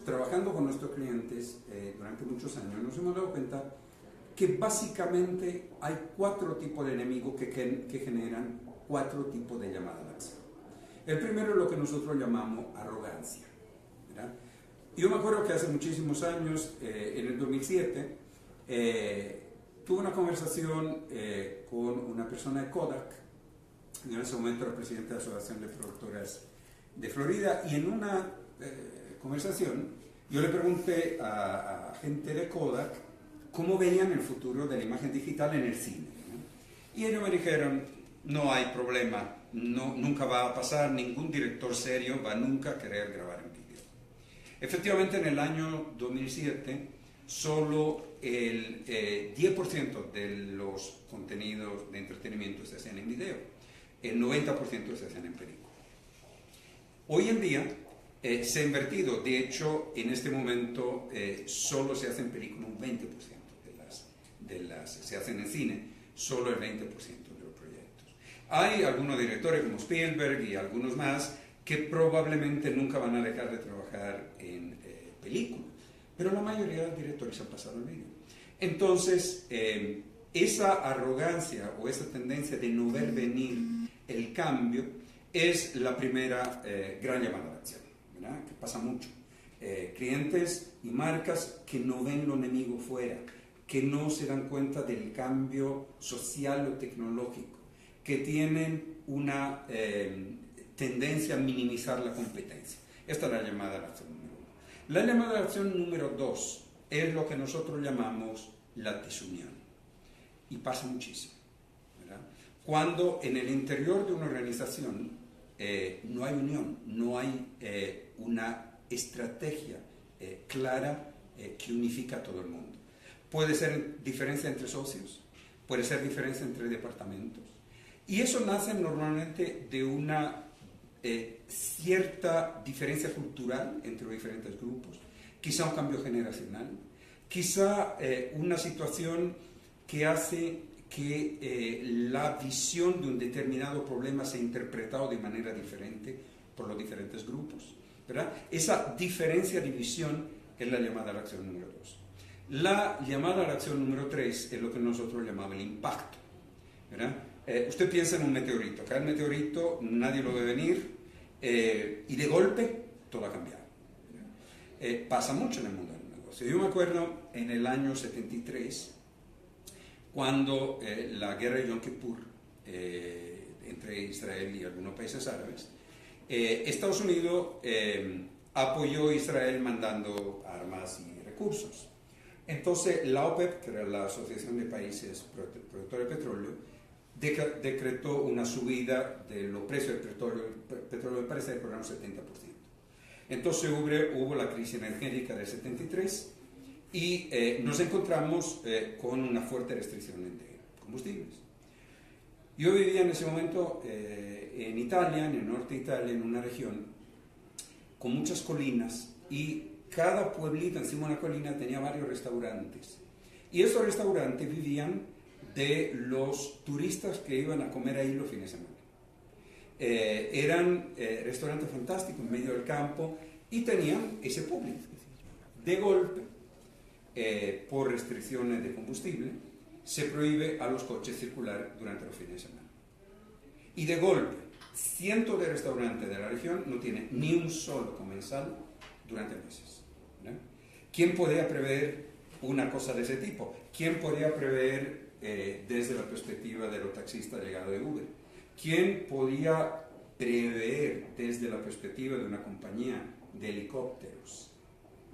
Trabajando con nuestros clientes durante muchos años, nos hemos dado cuenta que básicamente hay 4 tipos de enemigos que generan 4 tipos de llamadas a la acción. El primero es lo que nosotros llamamos arrogancia, ¿verdad? Yo me acuerdo que hace muchísimos años, en el 2007, tuve una conversación con una persona de Kodak. En ese momento era presidente de la Asociación de Productoras de Florida, y en una conversación yo le pregunté a gente de Kodak cómo veían el futuro de la imagen digital en el cine, ¿no? Y ellos me dijeron: no hay problema, nunca va a pasar, ningún director serio va nunca a querer grabar en vídeo. Efectivamente, en el año 2007 solo el 10% de los contenidos de entretenimiento se hacían en video, el 90% se hacían en película. Hoy en día se ha invertido. De hecho, en este momento solo se hace en película un 20% se hacen en cine, solo el 20% de los proyectos. Hay algunos directores como Spielberg y algunos más que probablemente nunca van a dejar de trabajar en película, pero la mayoría de los directores se han pasado al vídeo. Entonces, esa arrogancia o esa tendencia de no ver venir el cambio es la primera gran llamada de acción, ¿verdad? Que pasa mucho. Clientes y marcas que no ven lo enemigo fuera, que no se dan cuenta del cambio social o tecnológico, que tienen una tendencia a minimizar la competencia. Esta es la llamada a la acción número 1. La llamada a la acción número 2 es lo que nosotros llamamos la desunión. Y pasa muchísimo, ¿verdad? Cuando en el interior de una organización no hay unión, no hay una estrategia clara que unifica a todo el mundo. Puede ser diferencia entre socios, puede ser diferencia entre departamentos. Y eso nace normalmente de una cierta diferencia cultural entre los diferentes grupos, quizá un cambio generacional, quizá una situación que hace que la visión de un determinado problema sea interpretado de manera diferente por los diferentes grupos, ¿verdad? Esa diferencia de visión es la llamada a la acción número 2. La llamada a la acción número 3 es lo que nosotros llamamos el impacto, ¿verdad? Usted piensa en un meteorito, cae el meteorito, nadie lo ve venir, y de golpe todo ha cambiado. Pasa mucho en el mundo del negocio. Yo me acuerdo en el año 73, cuando la guerra de Yom Kippur entre Israel y algunos países árabes, Estados Unidos apoyó a Israel mandando armas y recursos. Entonces la OPEP, que era la Asociación de Países Productores de Petróleo, decretó una subida de los precios del petróleo, me parece, por un 70%. Entonces hubo la crisis energética del 73 y nos encontramos con una fuerte restricción de combustibles. Yo vivía en ese momento en Italia, en el norte de Italia, en una región con muchas colinas, y cada pueblito encima de una colina tenía varios restaurantes. Y esos restaurantes vivían de los turistas que iban a comer ahí los fines de semana. Eran restaurantes fantásticos en medio del campo y tenían ese público. De golpe, por restricciones de combustible, se prohíbe a los coches circular durante los fines de semana. Y de golpe, cientos de restaurantes de la región no tienen ni un solo comensal durante meses, ¿no? ¿Quién podía prever una cosa de ese tipo? ¿Quién podía prever desde la perspectiva de los taxistas llegados de Uber? ¿Quién podía prever desde la perspectiva de una compañía de helicópteros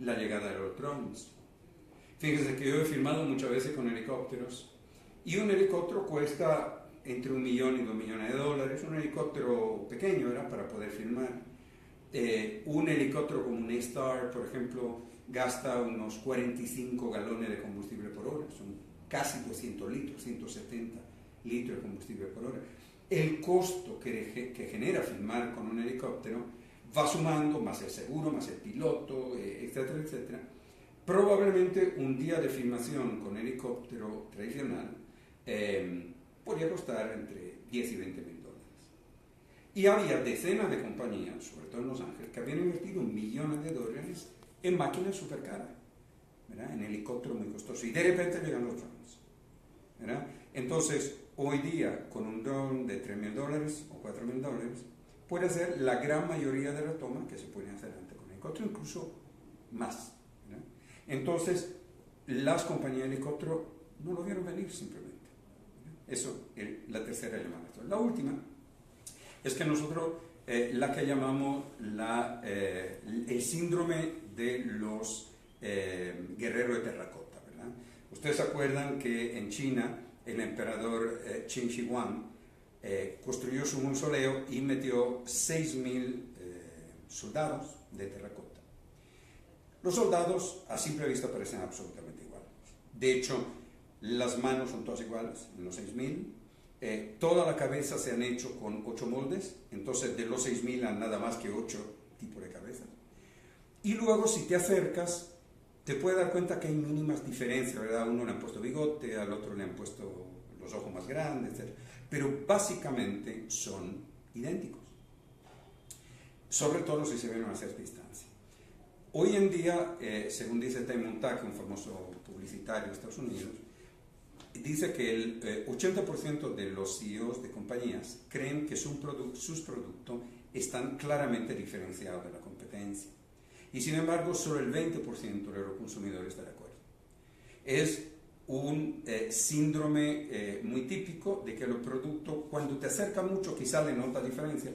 la llegada de los drones? Fíjense que yo he filmado muchas veces con helicópteros, y un helicóptero cuesta entre $1 millón y $2 millones. Un helicóptero pequeño era para poder filmar. Un helicóptero como un A-Star, por ejemplo, gasta unos 45 galones de combustible por hora, son casi 200 litros, 170 litros de combustible por hora. El costo que genera filmar con un helicóptero va sumando, más el seguro, más el piloto, etcétera, etcétera. Probablemente un día de filmación con helicóptero tradicional podría costar entre 10 y 20 mil dólares. Y había decenas de compañías, sobre todo en Los Ángeles, que habían invertido millones de dólares en máquinas súper caras, ¿verdad? En helicópteros muy costosos. Y de repente llegan los drones, ¿verdad? Entonces, hoy día, con un drone de $3.000 o $4.000, puede hacer la gran mayoría de las tomas que se pueden hacer antes con helicóptero, incluso más, ¿verdad? Entonces, las compañías de helicóptero no lo vieron venir simplemente, ¿verdad? Eso es la tercera llamada. La última es que nosotros, la que llamamos el síndrome de los guerreros de terracota, ¿verdad? Ustedes se acuerdan que en China el emperador Qin Shi Huang construyó su mausoleo y metió 6.000 soldados de terracota. Los soldados a simple vista parecen absolutamente iguales. De hecho, las manos son todas iguales en los 6.000. Toda la cabeza se han hecho con 8 moldes, entonces de los 6.000 han nada más que 8 tipos de cabezas. Y luego, si te acercas, te puedes dar cuenta que hay mínimas diferencias, ¿verdad? A uno le han puesto bigote, al otro le han puesto los ojos más grandes, etc. Pero básicamente son idénticos, sobre todo si se ven a una cierta distancia. Hoy en día, según dice Tim Montag, un famoso publicitario de Estados Unidos, dice que el 80% de los CEOs de compañías creen que sus productos están claramente diferenciados de la competencia. Y sin embargo, solo el 20% de los consumidores está de acuerdo. Es un síndrome muy típico de que los productos, cuando te acerca mucho, quizá le nota diferencia,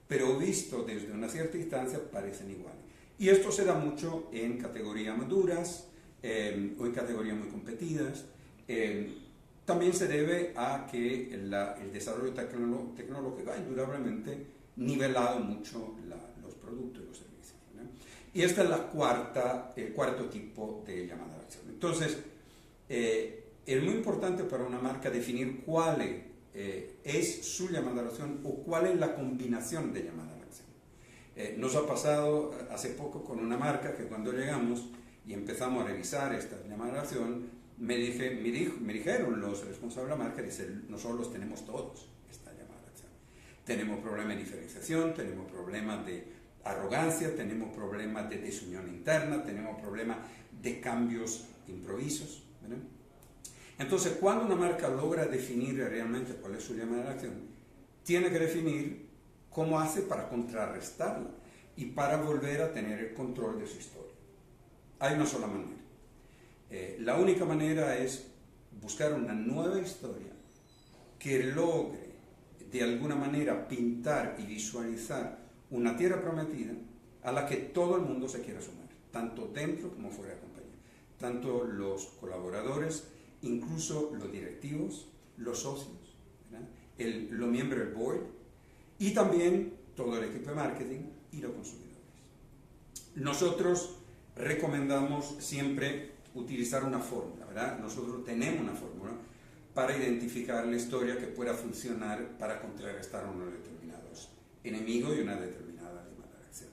pero visto desde una cierta distancia, parecen iguales. Y esto se da mucho en categorías maduras o en categorías muy competidas. También se debe a que el desarrollo tecnológico ha indudablemente nivelado mucho los productos y los servicios, ¿no? Y esta es el cuarto tipo de llamada a la acción. Entonces, es muy importante para una marca definir cuál es su llamada a la acción o cuál es la combinación de llamada a la acción. Nos ha pasado hace poco con una marca que cuando llegamos y empezamos a revisar esta llamada a la acción, me dijeron los responsables de la marca, dicen, nosotros tenemos todos esta llamada a la acción. Tenemos problemas de diferenciación, tenemos problemas de arrogancia, tenemos problemas de desunión interna, tenemos problemas de cambios improvisos, ¿verdad? Entonces, cuando una marca logra definir realmente cuál es su llamada a la acción, tiene que definir cómo hace para contrarrestarla y para volver a tener el control de su historia. Hay una sola manera. La única manera es buscar una nueva historia que logre de alguna manera pintar y visualizar una tierra prometida a la que todo el mundo se quiera sumar, tanto dentro como fuera de la compañía, tanto los colaboradores, incluso los directivos, los socios, los miembros del board y también todo el equipo de marketing y los consumidores. Nosotros recomendamos siempre utilizar una fórmula, ¿verdad? Nosotros tenemos una fórmula para identificar la historia que pueda funcionar para contrarrestar unos determinados enemigos y una determinada llamada de acción.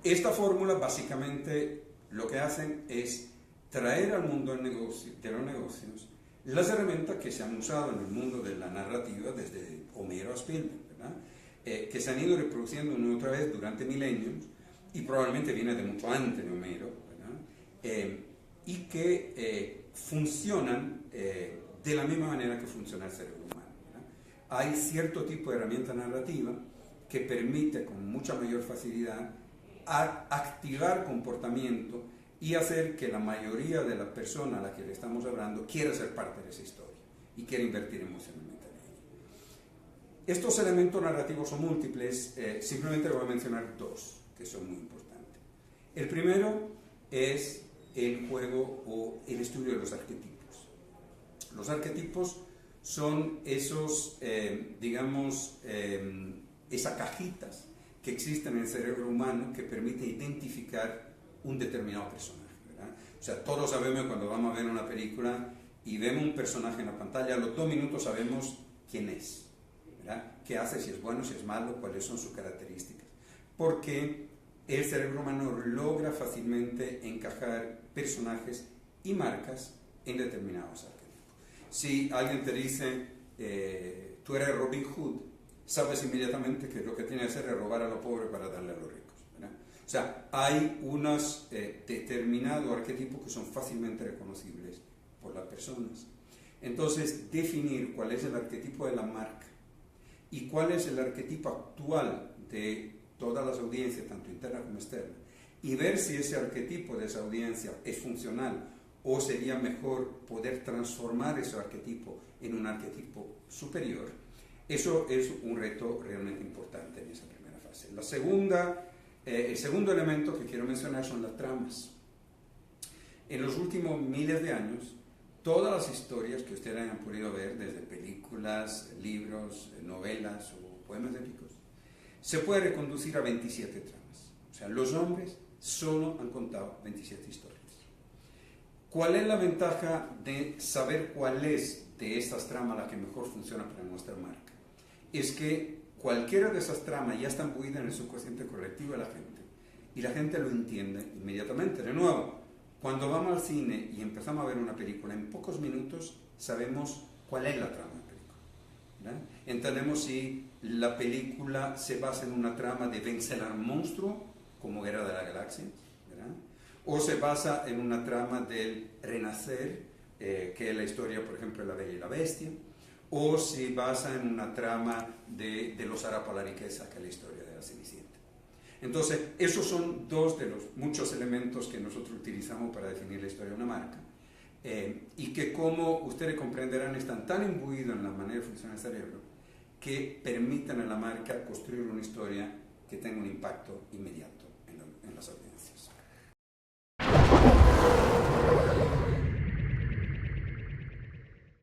Esta fórmula básicamente lo que hacen es traer al mundo de los negocios las herramientas que se han usado en el mundo de la narrativa desde Homero a Spielberg, ¿verdad? Que se han ido reproduciendo una y otra vez durante milenios y probablemente viene de mucho antes de Homero, ¿verdad? Y que funcionan de la misma manera que funciona el cerebro humano, ¿verdad? Hay cierto tipo de herramienta narrativa que permite con mucha mayor facilidad activar comportamiento y hacer que la mayoría de las personas a las que le estamos hablando quiera ser parte de esa historia y quiera invertir emocionalmente en ella. Estos elementos narrativos son múltiples, simplemente voy a mencionar dos que son muy importantes. El primero es el juego o el estudio de los arquetipos. Los arquetipos son esos, esas cajitas que existen en el cerebro humano que permiten identificar un determinado personaje, ¿verdad? O sea, todos sabemos cuando vamos a ver una película y vemos un personaje en la pantalla, a los 2 minutos sabemos quién es, ¿verdad? Qué hace, si es bueno, si es malo, cuáles son sus características. Porque el cerebro humano logra fácilmente encajar personajes y marcas en determinados arquetipos. Si alguien te dice, tú eres Robin Hood, sabes inmediatamente que lo que tiene que hacer es robar a los pobres para darle a los ricos, ¿verdad? O sea, hay unos determinados arquetipos que son fácilmente reconocibles por las personas. Entonces, definir cuál es el arquetipo de la marca y cuál es el arquetipo actual de todas las audiencias, tanto internas como externas, y ver si ese arquetipo de esa audiencia es funcional o sería mejor poder transformar ese arquetipo en un arquetipo superior, eso es un reto realmente importante en esa primera fase. El segundo elemento que quiero mencionar son las tramas. En los últimos miles de años, todas las historias que ustedes hayan podido ver, desde películas, libros, novelas o poemas épicos, se puede reconducir a 27 tramas. O sea, los hombres solo han contado 27 historias. ¿Cuál es la ventaja de saber cuál es de estas tramas la que mejor funciona para nuestra marca? Es que cualquiera de esas tramas ya está imbuida en el subconsciente colectivo de la gente y la gente lo entiende inmediatamente. De nuevo, cuando vamos al cine y empezamos a ver una película, en pocos minutos sabemos cuál es la trama de la película, ¿verdad? Entendemos si la película se basa en una trama de vencer al monstruo, como Guerra de la Galaxia, ¿verdad? O se basa en una trama del renacer, que es la historia, por ejemplo, de La Bella y la Bestia, o se basa en una trama de Los Harapos a la riqueza, que es la historia de la Cenicienta. Entonces, esos son dos de los muchos elementos que nosotros utilizamos para definir la historia de una marca, y que, como ustedes comprenderán, están tan imbuidos en la manera de funcionar el cerebro que permiten a la marca construir una historia que tenga un impacto inmediato en las audiencias.